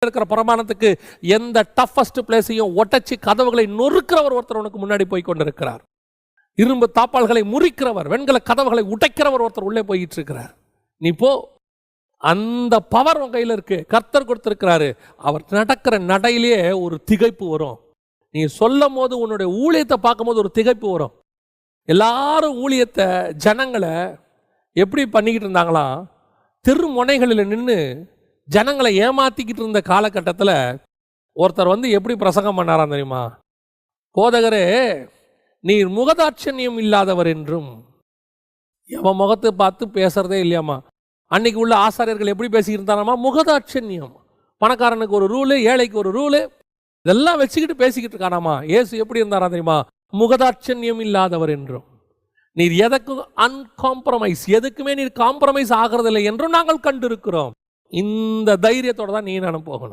இருக்கிற பிரமாணத்துக்கு எந்த டஃபஸ்ட் பிளேஸையும் ஒட்டச்சி கதவுகளை நொறுக்கிறவர் ஒருத்தர் உனக்கு முன்னாடி போய் கொண்டிருக்கிறார். இரும்பு தாப்பால்களை முறிக்கிறவர், வெண்கல கதவுகளை உடைக்கிறவர் ஒருத்தர் உள்ளே போயிட்டு இருக்கிறார். நீ போ, அந்த பவர் உன் கையில் இருக்கு, கர்த்தர் கொடுத்திருக்கிறாரு. அவர் நடக்கிற நடையிலேயே ஒரு திகைப்பு வரும். நீ சொல்லும் போது உன்னுடைய ஊழியத்தை பார்க்கும்போது ஒரு திகைப்பு வரும். எல்லாரும் ஊழியத்தை ஜனங்களை எப்படி பண்ணிக்கிட்டு இருந்தாங்களாம், தெரு முனைகளில் நின்று ஜனங்களை ஏமாத்திக்கிட்டு இருந்த காலகட்டத்தில் ஒருத்தர் வந்து எப்படி பிரசங்கம் பண்ணாராம் தெரியுமா? போதகரே, நீர் முகதாட்சண்யம் இல்லாதவர் என்றும். எவன் முகத்தை பார்த்து பேசுறதே இல்லையாமா. அன்னைக்கு உள்ள ஆசாரியர்கள் எப்படி பேசிக்கிட்டு இருந்தாராமா? முகதாட்சண்யம். பணக்காரனுக்கு ஒரு ரூலு, ஏழைக்கு ஒரு ரூலு, இதெல்லாம் வச்சுக்கிட்டு பேசிக்கிட்டு இருக்காராமா. இயேசு எப்படி இருந்தாரா தெரியுமா? முகதாட்சண்யம் இல்லாதவர் என்றும். நீர் எதற்கும் அன்காம்ப்ரமைஸ், எதுக்குமே நீர் காம்ப்ரமைஸ் ஆகிறதில்லை என்றும் நாங்கள் கண்டிருக்கிறோம். இந்த தைரியத்தோட தான் நீ நானும் போகணும்.